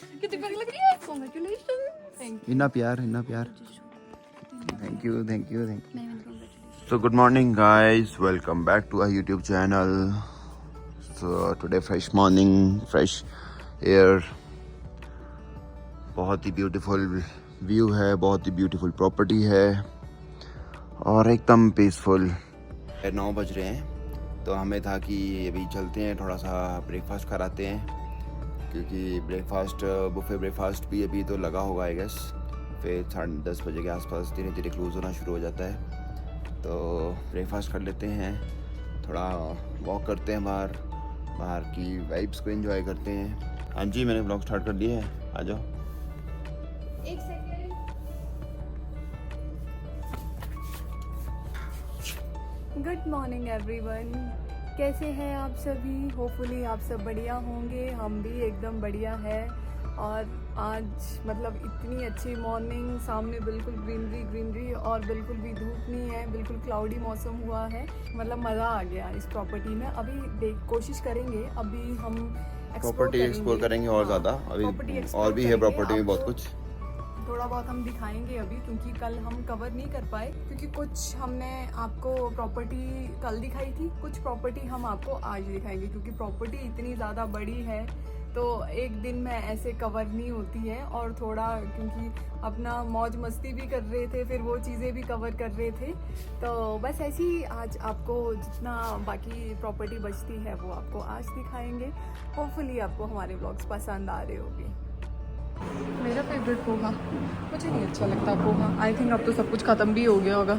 कितनी प्यारी लग रही है। कांग्रेचुलेशन। इतना प्यार thank you thank you thank you. So good morning guys, welcome back to our YouTube channel. So today fresh morning, fresh air, बहुत ही ब्यूटीफुल व्यू है, बहुत ही ब्यूटीफुल प्रॉपर्टी है और एकदम पीसफुल। 9 बज रहे हैं तो हमें था कि अभी चलते हैं, थोड़ा सा ब्रेकफास्ट कराते हैं क्योंकि ब्रेकफास्ट बुफे ब्रेकफास्ट भी अभी तो लगा होगा आई गेस। फिर 10:30 बजे के आसपास धीरे धीरे क्लोज होना शुरू हो जाता है, तो ब्रेकफास्ट कर लेते हैं, थोड़ा वॉक करते हैं, बाहर की वाइब्स को एंजॉय करते हैं। हाँ जी, मैंने ब्लॉग स्टार्ट कर दिया है, आ जाओ। एक सेकंड। गुड मॉर्निंग एवरीवन, कैसे हैं आप सभी? होपफुली आप सब बढ़िया होंगे, हम भी एकदम बढ़िया है। और आज मतलब इतनी अच्छी मॉर्निंग, सामने बिल्कुल ग्रीनरी और बिल्कुल भी धूप नहीं है, बिल्कुल क्लाउडी मौसम हुआ है, मतलब मज़ा आ गया इस प्रॉपर्टी में। अभी कोशिश करेंगे, अभी हम प्रॉपर्टी एक्सप्लोर करेंगे और ज़्यादा, अभी और भी है प्रॉपर्टी में बहुत कुछ, थोड़ा बहुत हम दिखाएंगे अभी, क्योंकि कल हम कवर नहीं कर पाए क्योंकि कुछ हमने आपको प्रॉपर्टी कल दिखाई थी, कुछ प्रॉपर्टी हम आपको आज दिखाएंगे क्योंकि प्रॉपर्टी इतनी ज़्यादा बड़ी है तो एक दिन में ऐसे कवर नहीं होती है। और थोड़ा क्योंकि अपना मौज मस्ती भी कर रहे थे, फिर वो चीज़ें भी कवर कर रहे थे, तो बस ऐसे ही आज आपको जितना बाकी प्रॉपर्टी बचती है वो आपको आज दिखाएंगे। होपफुली आपको हमारे ब्लॉग्स पसंद आ रहे होंगे। मेरा फेवरेट पोहा, मुझे नहीं अच्छा लगता पोहा। आई थिंक अब तो सब कुछ ख़त्म भी हो गया होगा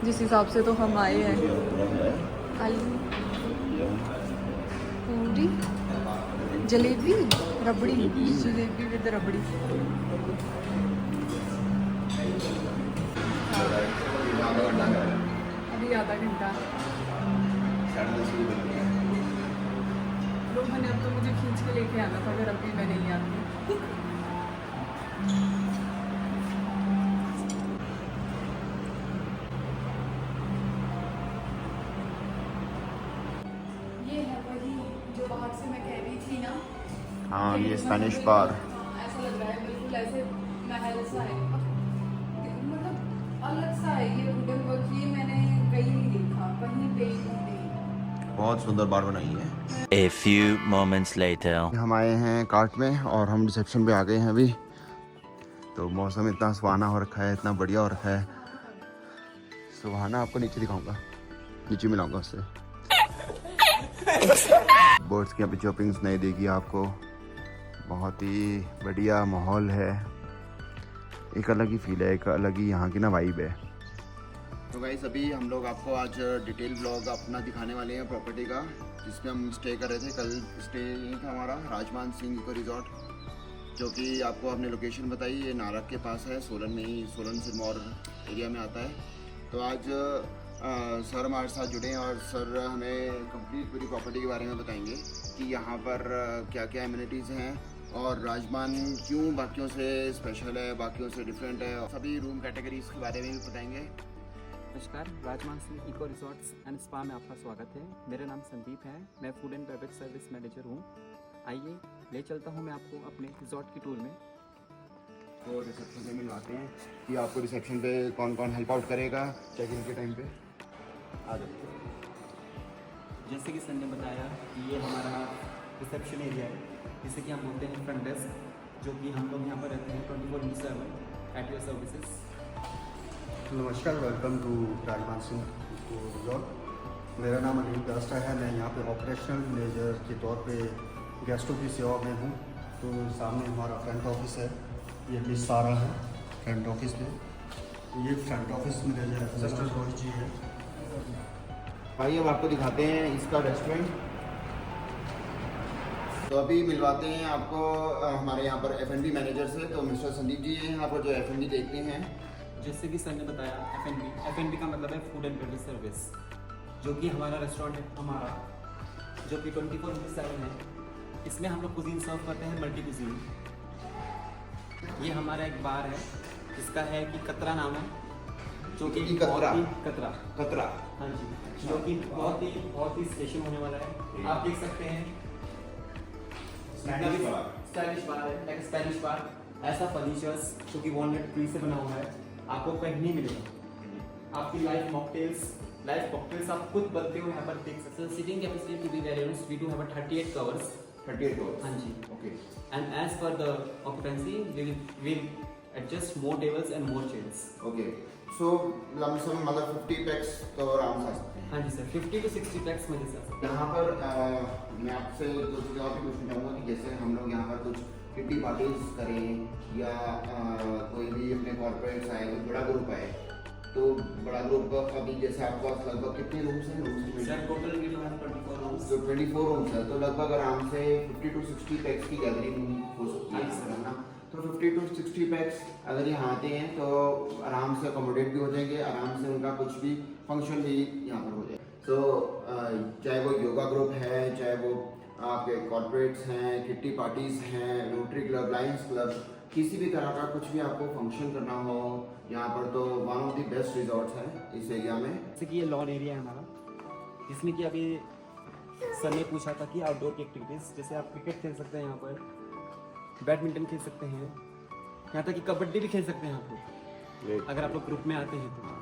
जिस हिसाब से तो हम आए हैं। आलू पूरी, जलेबी, रबड़ी, जलेबी विद रबड़ी। अभी आधा घंटा लोग, मैंने अब तो मुझे खींच के लेके आना था अगर अभी मैं नहीं आती। ये है वही जो बाहर से मैं कह रही थी ना। हाँ ये स्पेनिश बार, ऐसा लग रहा है बिल्कुल ऐसे महल सा है, मतलब अलग सा है ये वुडन वर्क। ये मैंने कहीं नहीं देखा, कहीं पे नहीं। बहुत सुंदर बार बनाई है। A few moments later. हम आए हैं कार्ट में और हम रिसेप्शन पे आ गए हैं अभी। तो मौसम इतना सुहाना हो रखा है, इतना बढ़िया हो रखा है। सुहाना आपको नीचे दिखाऊंगा, नीचे मिलाऊंगा उससे। बर्ड्स की यहाँ पे चॉपिंग्स नहीं देगी आपको, बहुत ही बढ़िया माहौल है, एक अलग ही फील है, एक अलग ही यहाँ की ना वाइब है। तो गाइस अभी हम लोग आपको आज डिटेल ब्लॉग अपना दिखाने वाले हैं प्रॉपर्टी का, जिसमें हम स्टे कर रहे थे। कल स्टे यहीं था हमारा, राजमान सिंह इको रिजॉर्ट, जो कि आपको आपने लोकेशन बताई, ये नारक के पास है, सोलन में ही, सोलन सिरमौर एरिया में आता है। तो आज सर हमारे साथ जुड़े हैं और सर हमें कंप्लीट पूरी प्रॉपर्टी के बारे में बताएंगे कि यहाँ पर क्या क्या एमिनिटीज़ हैं और राजमान क्यों बाकियों से स्पेशल है, बाकियों से डिफरेंट है, और सभी रूम कैटेगरीज के बारे में भी बताएंगे। नमस्कार, Rajman Singh eco resorts and spa में आपका स्वागत है। मेरा नाम संदीप है, मैं food and beverage service manager हूँ। आइए ले चलता हूँ मैं आपको अपने रिसोर्ट की टूर में। तो रिसेप्शन से मिलवाते हैं कि आपको रिसेप्शन पे कौन कौन हेल्प आउट करेगा चेक इन के टाइम पे। आ जाओ। जैसे कि सर ने बताया कि ये हमारा रिसेप्शन एरिया है, जिसे कि हम बोलते हैं फ्रंट डेस्क, जो कि हम लोग यहाँ पर रहते हैं 24/7 एट योर सर्विसेज। नमस्कार, welcome to Rajman Singh eco resort. मेरा नाम अनिल दास्ता है, मैं यहाँ पे ऑपरेशनल मैनेजर के तौर पे गेस्टों की सेवा में हूँ। तो सामने हमारा फ्रंट ऑफिस है, ये मिस सारा है फ्रंट ऑफिस में। ये front office manager mister Rohit ji है। भाई अब आपको दिखाते हैं इसका रेस्टोरेंट। तो अभी मिलवाते हैं आपको हमारे यहाँ पर F&B मैनेजर से। तो मिस्टर संदीप जी हैं यहाँ पर जो F&B देखते हैं। जैसे कि सर ने बताया F&B का मतलब है फूड एंड बेवरेज सर्विस, जो कि हमारा रेस्टोरेंट है हमारा, जो कि 24/7 है। इसमें हम लोग कुजीन सर्व करते हैं, मल्टी कुजीन। ये हमारा एक बार है, इसका है कि कतरा नाम है, जो कि कतरा हाँ जी, जो कि बहुत ही स्पेशल होने वाला है। आप देख सकते हैं स्टाइलिश बार है, एक स्टाइलिश बार। ऐसा फर्नीचर्स जो कि वॉलनट ट्री से बना हुआ है, आपको कहीं नहीं मिलेगा। आपकी लाइव मॉकटेल्स आप खुद बनते हो यहाँ पर देख सकते हो। Seating capacity to be very honest, we do have 38 covers. 38 doors. हाँ जी। Okay. And as per the occupancy, we'll adjust more tables and more chairs. Okay. So lump sum मतलब 50 पैक्स तो आराम से आ सकते हैं। हाँ जी सर, 50 to 60 पैक्स में दे सकते यहाँ पर मैं आपसे दो चीज़ और भी पूछना चाहूँगा कि जैसे हम लोग यहाँ पर कुछ किटी पार्टीज करें या कोई भी अपने कॉर्पोरेट्स आए, कोई बड़ा ग्रुप आए, तो बड़ा ग्रुप अभी जैसे आपके पास लगभग कितने रूम्स हैं? हैं। Sir total we do have 24 rooms. जो 24 रूम्स है तो लगभग आराम से 50 to 60 पैक्स की गैदरिंग हो सकती है हाँ, है ना। तो 50 to 60 पैक्स अगर यहाँ आते हैं तो आराम से अकोमोडेट भी हो जाएंगे, आराम से उनका कुछ भी फंक्शन भी यहाँ पर हो जाए। तो चाहे वो योगा ग्रुप है, चाहे वो आपके कॉर्पोरेट्स हैं, किट्टी पार्टीज हैं, रोटरी क्लब, लायंस क्लब, किसी भी तरह का कुछ भी आपको फंक्शन करना हो, यहाँ पर तो one of the best resorts है इस एरिया में। जैसे कि ये लॉन एरिया है हमारा, जिसमें कि अभी सर ने पूछा था कि आउटडोर की एक्टिविटीज़, जैसे आप क्रिकेट खेल सकते हैं यहाँ पर, बैडमिंटन खेल सकते हैं, यहाँ तक कि कबड्डी भी खेल सकते हैं आप लोग, अगर आप लोग ग्रुप में आते हैं तो।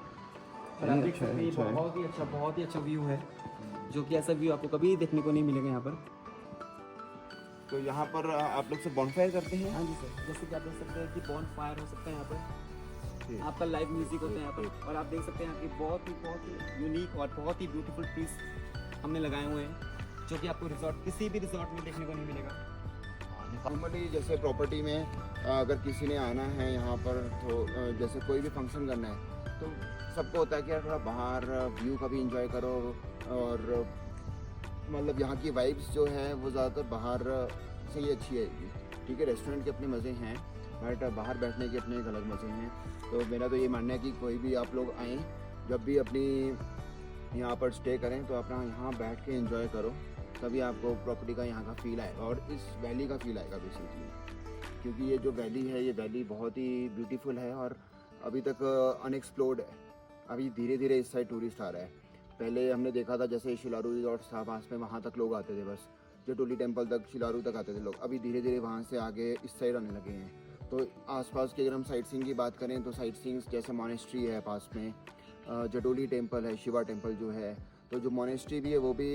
और आप देख सकते हैं ये बहुत ही अच्छा व्यू है, जो कि ऐसा व्यू आपको कभी देखने को नहीं मिलेगा यहाँ पर। तो यहाँ पर आप लोग से बॉनफायर करते हैं? हाँ जी सर, जैसे कि आप देख सकते हैं कि बॉन फायर हो सकता है यहाँ पर, आपका लाइव म्यूजिक होता है यहाँ पर, और आप देख सकते हैं यहाँ की बहुत ही यूनिक और बहुत ही ब्यूटीफुल ट्रीज हमने लगाए हुए हैं, जो कि आपको रिजॉर्ट किसी भी रिजॉर्ट में देखने को नहीं मिलेगा। नॉर्मली जैसे प्रॉपर्टी में अगर किसी ने आना है यहाँ पर, तो जैसे कोई भी फंक्शन करना है तो सबको होता है कि यार थोड़ा बाहर व्यू का भी इंजॉय करो, और मतलब यहाँ की वाइब्स जो है वो ज़्यादातर बाहर से ही अच्छी आएगी। ठीक है, रेस्टोरेंट के अपने मज़े हैं, बट बाहर बैठने के अपने एक अलग मज़े हैं। तो मेरा तो ये मानना है कि कोई भी आप लोग आएँ, जब भी अपनी यहाँ पर स्टे करें तो अपना यहाँ बैठ के एंजॉय करो, तभी आपको प्रॉपर्टी का यहाँ का फील आएगा और इस वैली का फील आएगा बेसिकली। क्योंकि ये जो वैली है, ये वैली बहुत ही ब्यूटीफुल है और अभी तक अनएक्सप्लोर्ड है। अभी धीरे धीरे इस साइड टूरिस्ट आ रहा है। पहले हमने देखा था जैसे शिलारू रिजॉर्ट था पास में, वहाँ तक लोग आते थे, बस जटोली टेम्पल तक, शिलारू तक आते थे लोग। अभी धीरे धीरे वहाँ से आगे इस साइड आने लगे हैं। तो आसपास की अगर हम साइट सीइंग की बात करें तो साइट सीइंग्स जैसे मॉनेस्ट्री है पास में, जटोली टेम्पल है, शिवा टेम्पल जो है, तो जो मॉनेस्ट्री भी है वो भी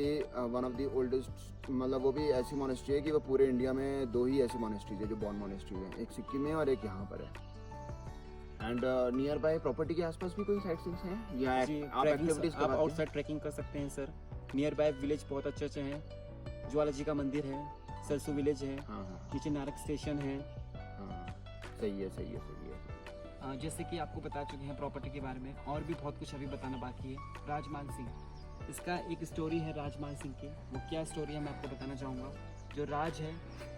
वन ऑफ द ओल्डेस्ट, मतलब वो भी ऐसी मॉनेस्ट्री है कि वो पूरे इंडिया में 2 ही ऐसी मॉनेस्ट्रीज है जो बॉन मॉनेस्ट्री है, एक सिक्किम में और एक यहाँ पर है। एंड नियर बाय प्रॉपर्टी के आसपास भी कोई साइट सीइंग्स हैं या आप एक्टिविटीज आप आउटसाइड ट्रैकिंग कर सकते हैं सर। नियर बाय विलेज बहुत अच्छे हैं, ज्वाला जी का मंदिर है, सरसू विलेज है, हाँ हाँ नीचे नारक स्टेशन है। हाँ, सही है सही है सही है। जैसे कि आपको बता चुके हैं प्रॉपर्टी के बारे में, और भी बहुत कुछ अभी बताना बाकी है। राजमान सिंह, इसका एक स्टोरी है राजमान सिंह की। वो क्या स्टोरी है मैं आपको बताना चाहूँगा। जो राज है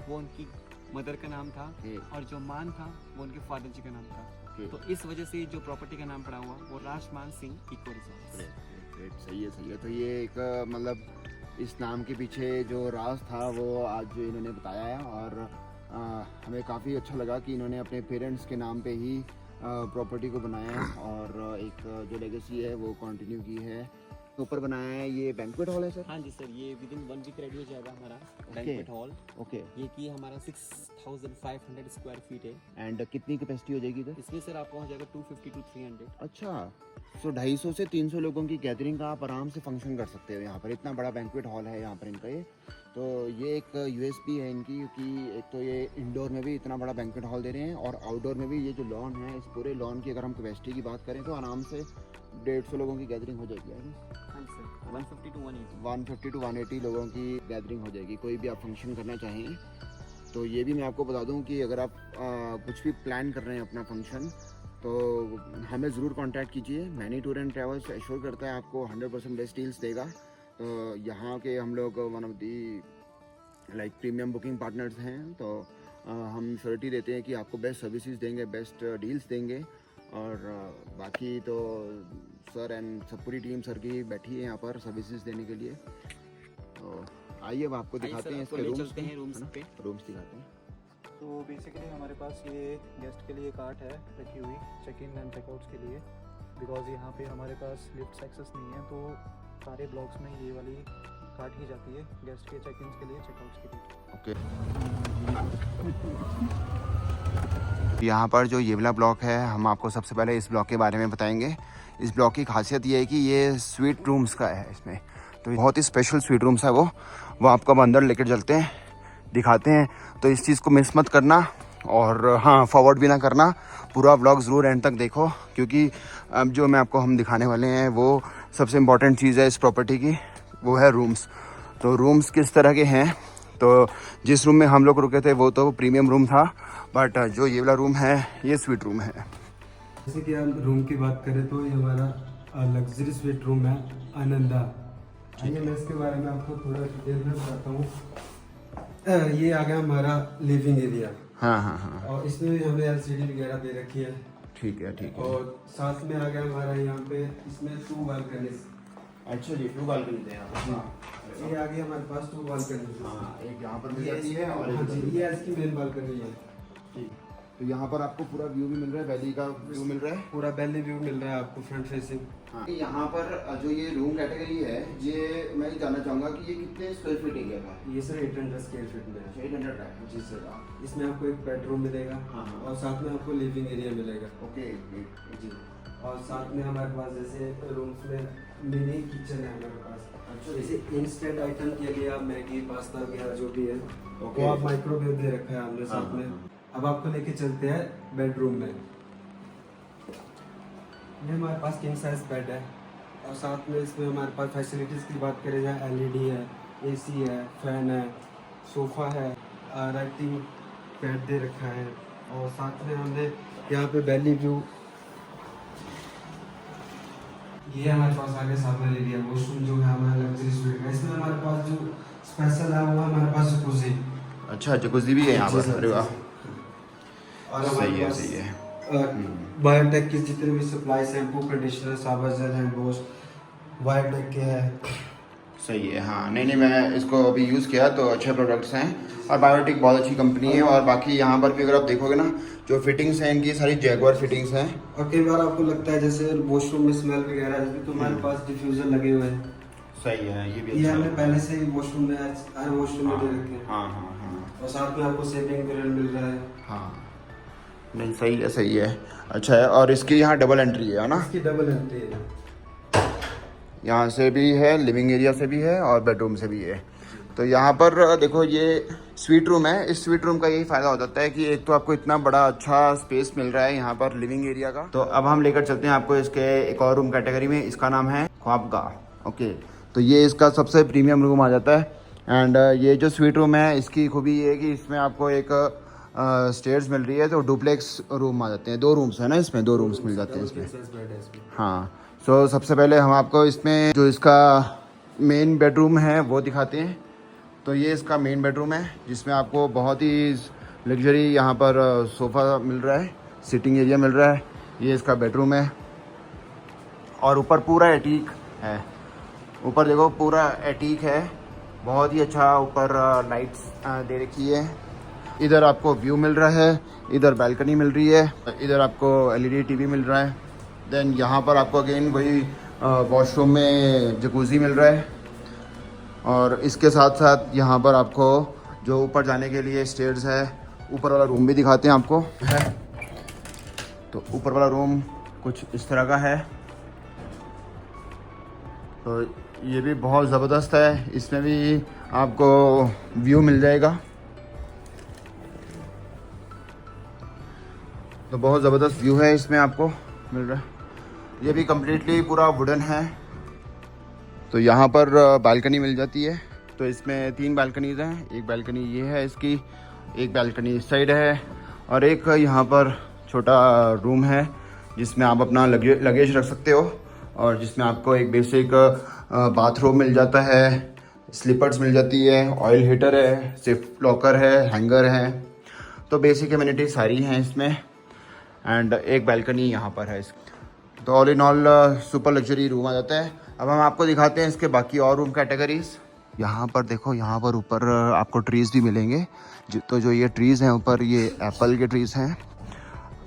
वो उनकी मदर का नाम था, और जो मान था वो उनके फादर जी का नाम था। तो इस वजह से जो प्रॉपर्टी का नाम पड़ा हुआ वो राजमान सिंह इको रिजॉर्ट। सही है। तो ये एक मतलब इस नाम के पीछे जो राज था वो आज जो इन्होंने बताया है, और हमें काफ़ी अच्छा लगा कि इन्होंने अपने पेरेंट्स के नाम पे ही प्रॉपर्टी को बनाया है और एक जो लेगेसी है वो कंटिन्यू की है। ऊपर बनाया है ये बैंक्वेट हॉल है सर? हाँ जी सर, ये विद इन 1 वीक रेडी हो जाएगा हमारा बैंक्वेट हॉल। ओके। ये कि हमारा 6500 स्क्वायर फीट है। एंड कितनी कैपेसिटी हो जाएगी इधर? इसमें सर आपको हो जाएगा 250 to 300। अच्छा, सो 250 से 300 लोगों की गैदरिंग का आप आराम से फंक्शन कर सकते हो यहाँ पर। इतना बड़ा बैंक्वेट हॉल है यहाँ पर इनका ये। तो ये एक यूएसपी है इनकी, क्योंकि एक तो ये इंडोर में भी इतना बड़ा बैंक्वेट हॉल दे रहे हैं और आउटडोर में भी ये जो लॉन है, इस पूरे लॉन की अगर हम कैपेसिटी की बात करें तो आराम से 150 लोगों की गैदरिंग हो जाएगी। हाँ सर, 150 to 180। 150 to 180 लोगों की गैदरिंग हो जाएगी। कोई भी आप फंक्शन करना चाहें तो ये भी मैं आपको बता दूं कि अगर आप कुछ भी प्लान कर रहे हैं अपना फंक्शन, तो हमें ज़रूर कांटेक्ट कीजिए। Many tour and travels assure करता है आपको 100% बेस्ट डील्स देगा। तो यहाँ के हम लोग one of the like premium booking partners हैं, तो हम श्योरिटी देते हैं कि आपको बेस्ट सर्विसेज देंगे, बेस्ट डील्स देंगे। और बाकी तो सर एंड सब पूरी टीम सर की बैठी है यहाँ पर सर्विसेज देने के लिए। तो आइए अब आपको दिखाते हैं इसके रूम्स पे, रूम्स दिखाते हैं। तो बेसिकली हमारे पास ये गेस्ट के लिए कार्ट है रखी हुई चेक इन एंड चेकआउट्स के लिए, बिकॉज यहाँ पे हमारे पास लिफ्ट एक्सेस नहीं है, तो सारे ब्लॉक्स में ये वाली कार्ट ही जाती है गेस्ट के चेक इन के लिए, चेकआउट्स के लिए। ओके। यहाँ पर जो ये वाला ब्लॉक है, हम आपको सबसे पहले इस ब्लॉक के बारे में बताएंगे। इस ब्लॉक की खासियत ये है कि ये स्वीट रूम्स का है इसमें, तो बहुत ही स्पेशल स्वीट रूम्स है वो आपको अब अंदर लेकर चलते हैं, दिखाते हैं। तो इस चीज़ को मिस मत करना और हाँ, फॉरवर्ड भी ना करना, पूरा व्लॉग ज़रूर एंड तक देखो, क्योंकि अब जो हम दिखाने वाले हैं वो सबसे इम्पॉर्टेंट चीज़ है इस प्रॉपर्टी की, वो है रूम्स। तो रूम्स किस तरह के हैं, तो जिस रूम में हम लोग रुके थे वो तो प्रीमियम रूम था, बट जो ये वाला रूम है ये स्वीट रूम है। जैसे कि हम रूम की बात करें तो ये हमारा लग्जरी स्वीट रूम है आनंदा। आइए मैं इसके बारे में आपको थोड़ा डिटेल में बताता हूँ। ये आ गया हमारा लिविंग एरिया। हाँ हाँ हाँ, और इसमें भी हमें LCD वगैरह दे रखी है। ठीक है ठीक है। और साथ में आ गया हमारा यहाँ पे इसमें 2 बालकनीज। अच्छा जी, 2 बालकनी थे यहाँ पर। हाँ, ये आ गया हमारे पास 2 बालकनी। हाँ, एक यहाँ पर मिल जाती है और हाँ जी, ये इसकी मेन बालकनी है। ठीक। तो यहाँ पर आपको पूरा व्यू भी मिल रहा है, वैली का व्यू मिल रहा है, पूरा वैली व्यू मिल रहा है आपको फ्रंट फेसिंग। हाँ। यहाँ पर जो ये रूम कैटेगरी है, ये मैं जानना चाहूँगा कि ये कितने स्क्वायर फीट एरिया का है? ये सर 800 स्क्वायर फीट में है। 800 है जी सर। इसमें आपको एक बेडरूम मिलेगा। हाँ, हाँ। और साथ में आपको लिविंग एरिया मिलेगा। ओके जी। और साथ में हमारे पास जैसे रूम्स में मिनी किचन है हमारे पास। अच्छा। जैसे इंस्टेंट आइटम के लिए आप मैगी पास्ता वगैरह जो भी है ओके। वो आप माइक्रोवेव दे रखा है हमने साथ हाँ, में। हाँ। अब आपको लेके चलते हैं बेडरूम में। ये हमारे पास किंग साइज बेड है और साथ में इसमें हमारे पास फैसिलिटीज़ की बात करें जाए LED है, AC है, फैन है, सोफ़ा है, राइटिंग पैड दे रखा है। और साथ में हमने यहाँ पे वैली व्यू, ये हमारे पास आगे सामने ले लिया वॉशरूम जो है हमारा लग्जरी स्वीट है। इसमें हमारे पास जो स्पेशल है वो हमारे पास जकूज़ी। अच्छा, जकूज़ी भी है यहाँ पर? अरे वाह, और सही है सही है। बायोटेक की जितने भी सप्लाई, शैम्पू, कंडीशनर, साबुन, जेल, हैंड वॉश बायोटेक के है। सही है। हाँ, नहीं मैं इसको अभी यूज़ किया तो अच्छे प्रोडक्ट्स हैं और बायोटिक बहुत अच्छी कंपनी है। और बाकी यहाँ पर भी अगर आप देखोगे ना, जो फिटिंग्स हैं इनकी सारी जैगुआर फिटिंग्स हैं। और कई बार आपको लगता है जैसे वॉशरूम में स्मेल वगैरह आती है तो हमारे पास डिफ्यूजर लगे हुए हैं। सही है, ये भी ये अच्छा हमने है। पहले से ही वॉशरूम में हर वॉशरूम में दे रखे हैं। हाँ हाँ हाँ और साथ में आपको सेविंग मिरर मिल रहा है। हाँ, नहीं सही है सही है, अच्छा है। और इसकी यहाँ डबल एंट्री है ना? इसकी डबल एंट्री है। यहाँ से भी है, लिविंग एरिया से भी है और बेडरूम से भी है। तो यहाँ पर देखो, ये स्वीट रूम है। इस स्वीट रूम का यही फ़ायदा हो जाता है कि एक तो आपको इतना बड़ा अच्छा स्पेस मिल रहा है यहाँ पर लिविंग एरिया का। तो अब हम लेकर चलते हैं आपको इसके एक और रूम कैटेगरी में, इसका नाम है ख्वाबगाह। ओके, तो ये इसका सबसे प्रीमियम रूम आ जाता है। एंड ये जो स्वीट रूम है, इसकी खूबी ये है कि इसमें आपको एक स्टेयर्स मिल रही है, तो डुप्लेक्स रूम आ जाते हैं। 2 रूम्स है ना इसमें, 2 रूम्स मिल जाते हैं इसमें। हाँ, सो सबसे पहले हम आपको इसमें जो इसका मेन बेडरूम है वो दिखाते हैं। तो ये इसका मेन बेडरूम है, जिसमें आपको बहुत ही लग्जरी यहाँ पर सोफ़ा मिल रहा है, सिटिंग एरिया मिल रहा है। ये इसका बेडरूम है और ऊपर पूरा एटीक है। ऊपर देखो पूरा एटीक है, बहुत ही अच्छा। ऊपर लाइट्स दे रखी है। इधर आपको व्यू मिल रहा है, इधर बालकनी मिल रही है, इधर आपको LED TV मिल रहा है। देन यहाँ पर आपको अगेन वही वॉशरूम में जकूज़ी मिल रहा है। और इसके साथ साथ यहाँ पर आपको जो ऊपर जाने के लिए स्टेयर्स है, ऊपर वाला रूम भी दिखाते हैं आपको है। तो ऊपर वाला रूम कुछ इस तरह का है। तो ये भी बहुत ज़बरदस्त है, इसमें भी आपको व्यू मिल जाएगा। तो बहुत ज़बरदस्त व्यू है इसमें आपको मिल रहा है। ये भी कम्प्लीटली पूरा वुडन है। तो यहाँ पर बालकनी मिल जाती है। तो इसमें 3 बालकनीज हैं। एक बालकनी ये है इसकी, एक बालकनी इस साइड है और एक यहाँ पर छोटा रूम है जिसमें आप अपना लगेज रख सकते हो और जिसमें आपको एक बेसिक बाथरूम मिल जाता है, स्लीपर्स मिल जाती है, ऑयल हीटर है, सिर्फ लॉकर है, हैंगर है। तो बेसिक एमिनिटी सारी हैं इसमें। एंड एक बालकनी यहाँ पर है इसकी। तो all in all super luxury room आ जाता है। अब हम आपको दिखाते हैं इसके बाकी और रूम कैटेगरीज। यहाँ पर देखो, यहाँ पर ऊपर आपको ट्रीज़ भी मिलेंगे। तो जो ये ट्रीज़ हैं ऊपर, ये एप्पल के ट्रीज़ हैं।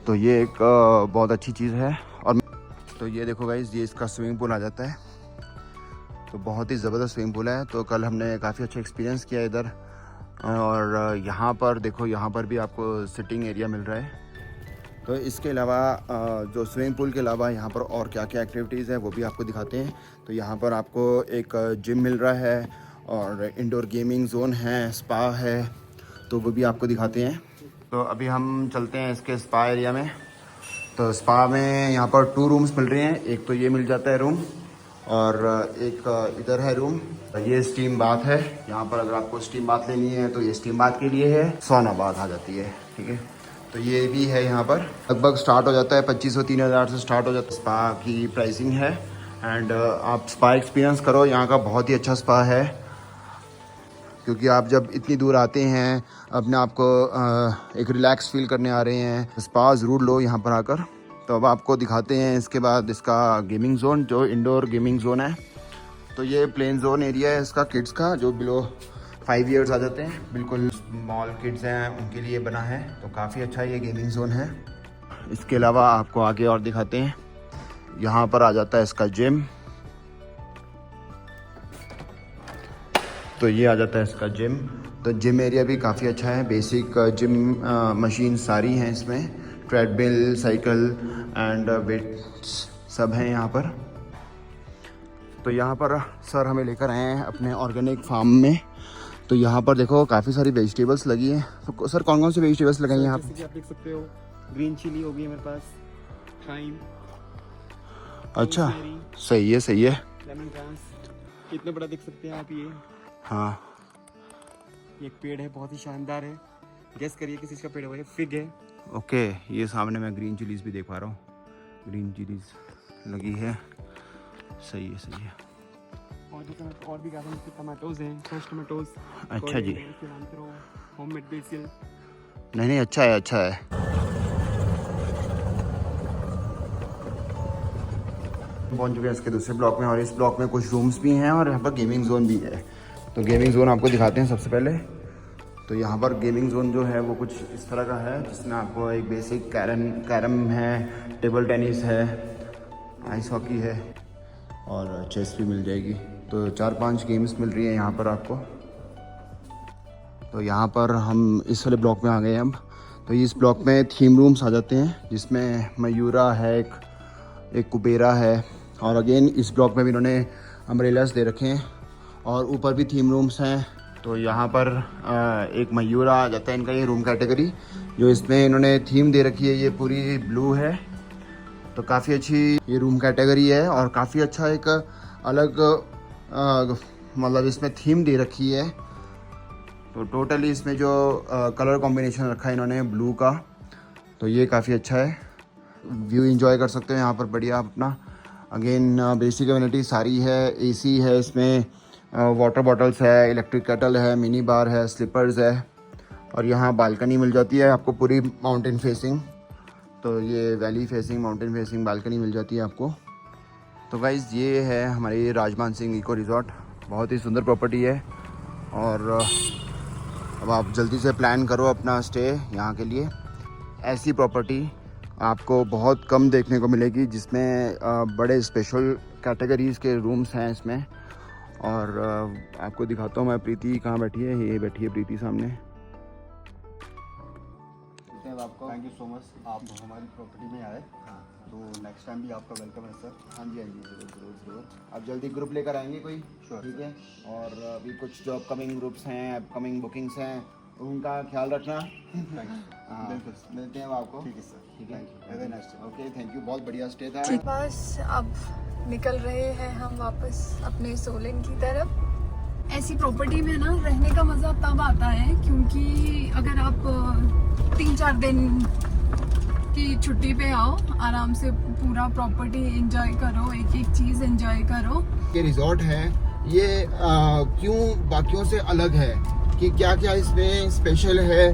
तो ये एक बहुत अच्छी चीज़ है। और तो ये देखो गाइस, ये इसका स्विमिंग पूल आ जाता है। तो बहुत ही ज़बरदस्त स्विमिंग पूल है। तो कल हमने काफ़ी अच्छा एक्सपीरियंस किया इधर और यहाँ पर देखो, यहाँ पर भी आपको सिटिंग एरिया मिल रहा है। तो इसके अलावा जो स्विमिंग पूल के अलावा यहाँ पर और क्या क्या एक्टिविटीज़ है वो भी आपको दिखाते हैं। तो यहाँ पर आपको एक जिम मिल रहा है और इंडोर गेमिंग जोन है, स्पा है, तो वो भी आपको दिखाते हैं। तो अभी हम चलते हैं इसके स्पा एरिया में। तो स्पा में यहाँ पर 2 रूम्स मिल रहे हैं। एक तो ये मिल जाता है रूम और एक इधर है रूम। ये स्टीम बाथ है। यहाँ पर अगर आपको स्टीम बाथ लेनी है तो ये स्टीम बाथ के लिए है, सौना बाथ आ जाती है, ठीक है। तो ये भी है यहाँ पर, लगभग स्टार्ट हो जाता है 2500-3000 से स्टार्ट हो जाता है। स्पा की प्राइसिंग है एंड आप स्पा एक्सपीरियंस करो। यहाँ का बहुत ही अच्छा स्पा है, क्योंकि आप जब इतनी दूर आते हैं, अपने आप को एक रिलैक्स फील करने आ रहे हैं, स्पा ज़रूर लो यहाँ पर आकर। तो अब आपको दिखाते हैं इसके बाद इसका गेमिंग जोन, जो इंडोर गेमिंग जोन है। तो ये प्लेन जोन एरिया है इसका किड्स का, जो बिलो 5 ईयर्स आ जाते हैं, बिल्कुल स्मॉल किड्स हैं उनके लिए बना है। तो काफ़ी अच्छा ये गेमिंग जोन है। इसके अलावा आपको आगे और दिखाते हैं, यहाँ पर आ जाता है इसका जिम। तो ये आ जाता है इसका जिम। तो जिम एरिया भी काफ़ी अच्छा है। बेसिक जिम मशीन सारी हैं इसमें, ट्रेडमिल, साइकिल एंड वेट्स सब हैं यहाँ पर। तो यहाँ पर सर हमें लेकर आए हैं अपने ऑर्गेनिक फार्म में। तो यहाँ पर देखो काफ़ी सारी वेजिटेबल्स लगी हैं। तो सर कौन कौन सी वेजिटेबल्स लगाई हैं यहाँ जैसे कि आप देख सकते हो, ग्रीन चिली होगी है मेरे पास, थाइम, अच्छा, सही है सही है। लेमन ग्रास, कितना बड़ा देख सकते हैं आप ये। हाँ, ये एक पेड़ है, बहुत ही शानदार है। गेस करिए किस चीज़ का पेड़ है, वो फिग है। ओके। ये सामने मैं ग्रीन चिलीज़ भी देख पा रहा हूँ, ग्रीन चिलीज़ लगी है, सही है सही है। और भी गार्डन में टमाटोज हैं, फ्रेश टमाटोज। अच्छा जी, होममेड बेसिल। नहीं अच्छा है अच्छा है। पहुंच चुके हैं इसके दूसरे ब्लॉक में, और इस ब्लॉक में कुछ रूम्स भी हैं और यहाँ पर गेमिंग जोन भी है। तो गेमिंग जोन आपको दिखाते हैं सबसे पहले। तो यहाँ पर गेमिंग जोन जो है वो कुछ इस तरह का है, जिसमें आपको एक बेसिक कैरम है, टेबल टेनिस है, आइस हॉकी है और चेस भी मिल जाएगी। तो 4-5 गेम्स मिल रही है यहाँ पर आपको। तो यहाँ पर हम इस वाले ब्लॉक में आ गए हैं अब। तो इस ब्लॉक में थीम रूम्स आ जाते हैं, जिसमें मयूरा है, एक कुबेरा है, और अगेन इस ब्लॉक में भी इन्होंने अम्ब्रेलास दे रखे हैं और ऊपर भी थीम रूम्स हैं। तो यहाँ पर एक मयूरा आ जाता है इनका, ये रूम कैटेगरी जो इसमें इन्होंने थीम दे रखी है, ये पूरी ब्लू है। तो काफ़ी अच्छी ये रूम कैटेगरी है और काफ़ी अच्छा एक अलग मतलब इसमें थीम दे रखी है। तो टोटली इसमें जो कलर कॉम्बिनेशन रखा है इन्होंने ब्लू का, तो ये काफ़ी अच्छा है। व्यू एंजॉय कर सकते हो यहाँ पर बढ़िया अपना। अगेन बेसिक कम्युनिटी सारी है, एसी है इसमें, वाटर बॉटल्स है, इलेक्ट्रिक केटल है, मिनी बार है, स्लीपर्स है, और यहाँ बालकनी मिल जाती है आपको पूरी माउंटेन फेसिंग। तो ये valley facing, mountain facing balcony मिल जाती है आपको। तो गाइज़ ये है हमारी राजमान सिंह इको रिज़ॉर्ट, बहुत ही सुंदर प्रॉपर्टी है। और अब आप जल्दी से प्लान करो अपना स्टे यहाँ के लिए। ऐसी प्रॉपर्टी आपको बहुत कम देखने को मिलेगी, जिसमें बड़े स्पेशल कैटेगरीज़ के रूम्स हैं इसमें। और आपको दिखाता हूँ मैं, प्रीति कहाँ बैठी है, ये बैठी है प्रीति सामने। आपको थैंक यू सो मच, आप हमारी प्रॉपर्टी में आए। हाँ, तो नेक्स्ट टाइम भी आपका वेलकम है सर। हाँ जी ज़रूर। अब जल्दी ग्रुप लेकर आएंगे कोई, श्योर, ठीक है। और अभी कुछ जो अपकमिंग ग्रुप्स हैं, अपकमिंग बुकिंग्स हैं, उनका ख्याल रखना। हाँ, बिल्कुल मिलते हैं आपको। ठीक है सर, ठीक है, have a nice day. Okay, thank you, बहुत बढ़िया स्टे था। बस अब निकल रहे हैं हम वापस अपने सोलन की तरफ। ऐसी प्रॉपर्टी में ना रहने का मज़ा तब आता है क्योंकि अगर आप 3-4 दिन की छुट्टी पे आओ, आराम से पूरा प्रॉपर्टी एंजॉय करो, एक एक चीज़ एंजॉय करो। ये रिजॉर्ट है, ये क्यों बाकियों से अलग है, कि क्या क्या इसमें स्पेशल है,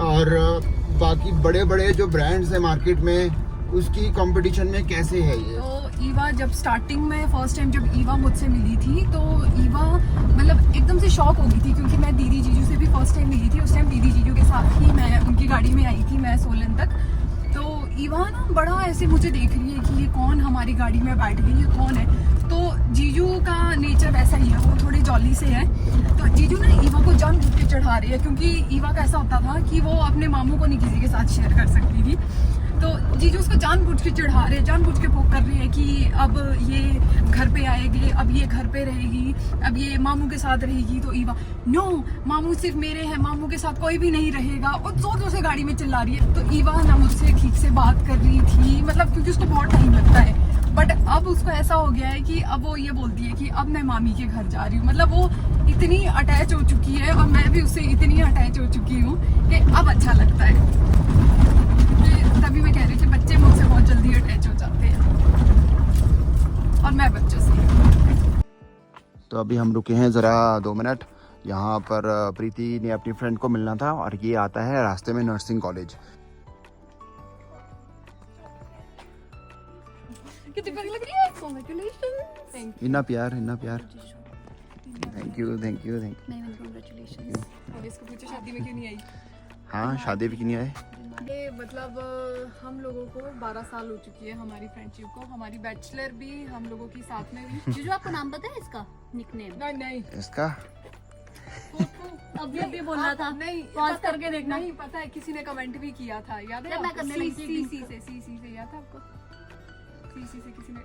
और बाकी बड़े बड़े जो ब्रांड्स हैं मार्केट में उसकी कंपटीशन में कैसे है ये। तो ईवा जब स्टार्टिंग में फर्स्ट टाइम जब ईवा मुझसे मिली थी, तो ईवा मतलब एकदम से शॉक हो गई थी, क्योंकि मैं दीदी जीजू से भी फर्स्ट टाइम मिली थी। उस टाइम दीदी जीजू के साथ ही मैं उनकी गाड़ी में आई थी, मैं सोलन तक। तो ईवा ना बड़ा ऐसे मुझे देख रही है कि ये कौन हमारी गाड़ी में बैठ गई, ये कौन है। तो जीजू का नेचर वैसा ही है, वो थोड़ी जॉली से है। तो जीजू ना ईवा को जानबूझ के चढ़ा रही है, क्योंकि ईवा का ऐसा होता था कि वो अपने मामू को नहीं किसी के साथ शेयर कर सकती थी। तो जीजू उसको जानबूझ के चढ़ा रहे, जानबूझ के पोक कर रही है कि अब ये घर पे आएगी, अब ये घर पे रहेगी, अब ये मामू के साथ रहेगी। तो ईवा नो, मामू सिर्फ मेरे हैं, मामू के साथ कोई भी नहीं रहेगा, और जोर जोर से गाड़ी में चिल्ला रही है। तो ईवा ना मुझसे ठीक से बात कर रही थी, मतलब क्योंकि उसको बहुत टाइम लगता है। बट अब उसको ऐसा हो गया है कि अब वो ये बोलती है कि अब मैं मामी के घर जा रही हूँ। मतलब वो इतनी अटैच हो चुकी है, और मैं भी उससे इतनी अटैच हो चुकी हूँ कि अब अच्छा लगता है। तभी मैं कह रही थी बच्चे मुझसे बहुत जल्दी अटैच हो जाते हैं, और मैं बच्चों से। तो अभी हम रुके हैं ज़रा 2 मिनट। यहाँ पर प्रीति ने अपनी फ्रेंड को मिलना था, और ये आता है रास्ते में नर्सिंग कॉलेज। कितनी प्यारी लग रही है। Congratulations. Thank इतना प्यार, इतना प्यार। Thank you, thank you, thank you. you. अब इसको पूछो शादी में क्यों नहीं आई। हाँ, शादी भी क्यों नहीं आए? ये मतलब हम लोगों को 12 साल हो चुकी है हमारी फ्रेंडशिप को। हमारी बैचलर भी हम लोगों की साथ में हुई। जीजू आपको नाम पता है इसका निकनेम? नहीं नहीं, इसका अभी अभी बोलना था, नहीं पॉज पता- करके देखना। नहीं पता है, किसी ने कमेंट भी किया था, याद है जब मैं आपको? करने लगी थी। सीसी से याद है आपको? सीसी से किसी ने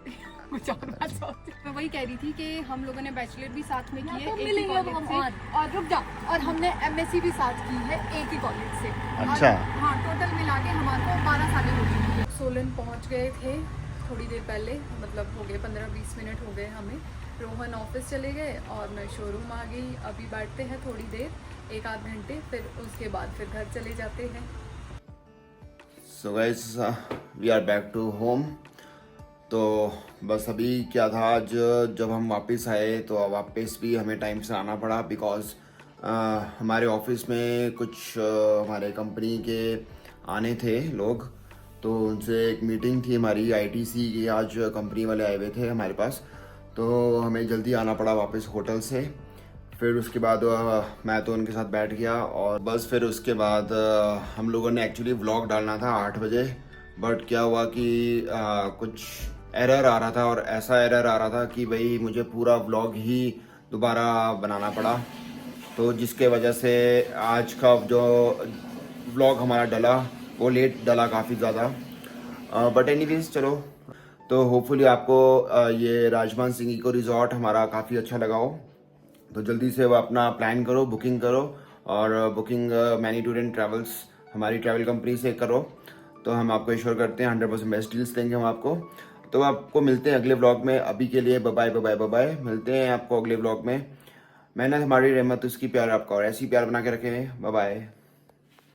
कुछ और बात सोची। मैं वही कह रही थी कि हम लोगों ने बैचलर भी साथ में की है तो एक ही मिलेंगे अब कॉलेज हम से, और रुक जा, और हमने एमएससी भी साथ की है एक ही कॉलेज से। अच्छा। और हाँ, टोटल मिला के हमारे को 12 साल हो चुकी है। सोलन पहुंच गए थे थोड़ी देर पहले, मतलब हो गए 15-20 मिनट हो गए हमें। रोहन ऑफिस चले गए और मैं शोरूम आ गई। अभी बैठते हैं थोड़ी देर, 1-8 घंटे, फिर उसके बाद फिर घर चले जाते हैं। So guys, we are back to home. तो बस अभी क्या था, आज जब हम वापस आए तो वापस भी हमें टाइम से आना पड़ा, बिकॉज़ हमारे ऑफिस में कुछ हमारे कंपनी के आने थे लोग, तो उनसे एक मीटिंग थी हमारी आईटीसी की। आज कंपनी वाले आए हुए थे हमारे पास, तो हमें जल्दी आना पड़ा वापस होटल से। फिर उसके बाद मैं तो उनके साथ बैठ गया, और बस फिर उसके बाद हम लोगों ने एक्चुअली व्लॉग डालना था 8 बजे, बट क्या हुआ कि कुछ एरर आ रहा था, और ऐसा एरर आ रहा था कि भाई मुझे पूरा व्लॉग ही दोबारा बनाना पड़ा, तो जिसके वजह से आज का जो व्लॉग हमारा डला वो लेट डला काफ़ी ज़्यादा। बट एनीवेज चलो, तो होपफुली आपको ये राजमान सिंह इको रिजॉर्ट हमारा काफ़ी अच्छा लगा हो। तो जल्दी से वो अपना प्लान करो, बुकिंग करो, और booking many tour and travels हमारी ट्रैवल कंपनी से करो, तो हम आपको इश्योर करते हैं 100% बेस्ट डील्स देंगे हम आपको। तो आपको मिलते हैं अगले व्लॉग में। अभी के लिए बाय बाय बाय बाय, मिलते हैं आपको अगले व्लॉग में। मेहनत हमारी, रहमत उसकी, प्यार आपका, और ऐसी प्यार बना के रखें। Bye bye.